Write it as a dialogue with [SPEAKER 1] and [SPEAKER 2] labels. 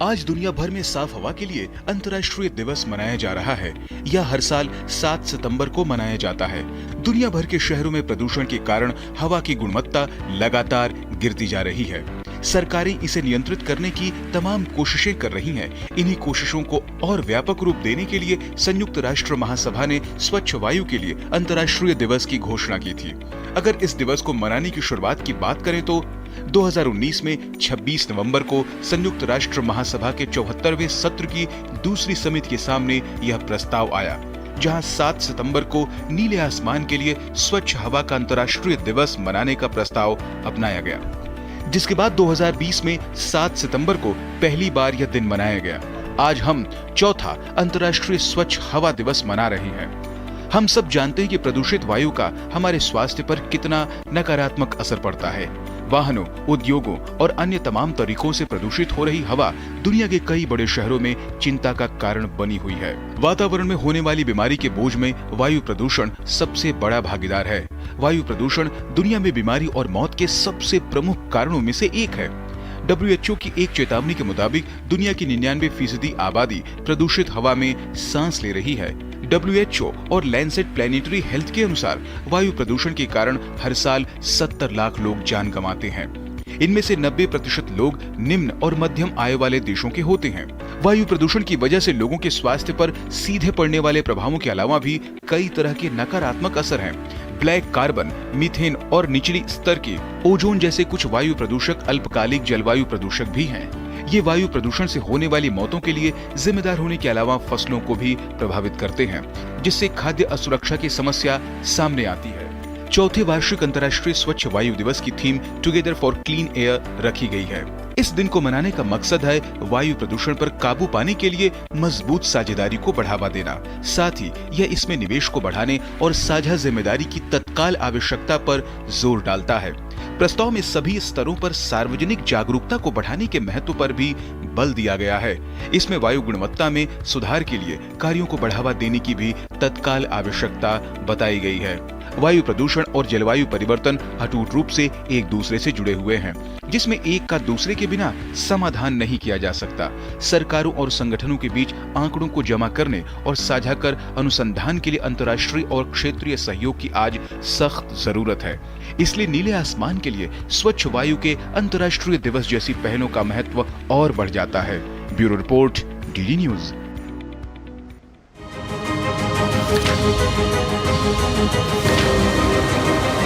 [SPEAKER 1] आज दुनिया भर में साफ हवा के लिए अंतर्राष्ट्रीय दिवस मनाया जा रहा है। यह हर साल 7 सितंबर को मनाया जाता है। दुनिया भर के शहरों में प्रदूषण के कारण हवा की गुणवत्ता लगातार गिरती जा रही है। सरकारें इसे नियंत्रित करने की तमाम कोशिशें कर रही हैं। इन्हीं कोशिशों को और व्यापक रूप देने के लिए संयुक्त राष्ट्र महासभा ने स्वच्छ वायु के लिए अंतर्राष्ट्रीय दिवस की घोषणा की थी। अगर इस दिवस को मनाने की शुरुआत की बात करें तो 2019 में 26 नवंबर को संयुक्त राष्ट्र महासभा के 74वें सत्र की दूसरी समिति के सामने यह प्रस्ताव आया, जहां 7 सितंबर को नीले आसमान के लिए स्वच्छ हवा का अंतर्राष्ट्रीय दिवस मनाने का प्रस्ताव अपनाया गया। जिसके बाद 2020 में 7 सितंबर को पहली बार यह दिन मनाया गया। आज हम चौथा अंतर्राष्ट्रीय स्वच्छ हवा दिवस मना रहे हैं। हम सब जानते हैं कि प्रदूषित वायु का हमारे स्वास्थ्य पर कितना नकारात्मक असर पड़ता है। वाहनों, उद्योगों और अन्य तमाम तरीकों से प्रदूषित हो रही हवा दुनिया के कई बड़े शहरों में चिंता का कारण बनी हुई है। वातावरण में होने वाली बीमारी के बोझ में वायु प्रदूषण सबसे बड़ा भागीदार है। वायु प्रदूषण दुनिया में बीमारी और मौत के सबसे प्रमुख कारणों में से एक है। WHO की एक चेतावनी के मुताबिक दुनिया की 99% आबादी प्रदूषित हवा में सांस ले रही है। WHO और लैंसेट प्लैनेटरी हेल्थ के अनुसार वायु प्रदूषण के कारण हर साल 70 लाख लोग जान गंवाते हैं। इनमें से 90% लोग निम्न और मध्यम आय वाले देशों के होते हैं। वायु प्रदूषण की वजह से लोगों के स्वास्थ्य पर सीधे पड़ने वाले प्रभावों के अलावा भी कई तरह के नकारात्मक असर हैं। ब्लैक कार्बन, मीथेन और निचली स्तर के ओजोन जैसे कुछ वायु प्रदूषक अल्पकालिक जलवायु प्रदूषक भी हैं। ये वायु प्रदूषण से होने वाली मौतों के लिए जिम्मेदार होने के अलावा फसलों को भी प्रभावित करते हैं, जिससे खाद्य असुरक्षा की समस्या सामने आती है। चौथे वार्षिक अंतर्राष्ट्रीय स्वच्छ वायु दिवस की theme together for clean air रखी गई है। इस दिन को मनाने का मकसद है वायु प्रदूषण पर काबू पाने के लिए मजबूत साझेदारी को बढ़ावा देना। साथ ही यह इसमें निवेश को बढ़ाने और साझा जिम्मेदारी की तत्काल आवश्यकता पर जोर डालता है। प्रस्ताव में सभी स्तरों पर सार्वजनिक जागरूकता को बढ़ाने के महत्व पर भी बल दिया गया है। इसमें वायु गुणवत्ता में सुधार के लिए कार्यों को बढ़ावा देने की भी तत्काल आवश्यकता बताई गई है। वायु प्रदूषण और जलवायु परिवर्तन अटूट रूप से एक दूसरे से जुड़े हुए हैं, जिसमें एक का दूसरे के बिना समाधान नहीं किया जा सकता। सरकारों और संगठनों के बीच आंकड़ों को जमा करने और साझा कर अनुसंधान के लिए अंतर्राष्ट्रीय और क्षेत्रीय सहयोग की आज सख्त जरूरत है। इसलिए नीले आसमान के लिए स्वच्छ वायु के अंतर्राष्ट्रीय दिवस जैसी पहलों का महत्व और बढ़ जाता है। Bureau report, DD news.
[SPEAKER 2] Thank you.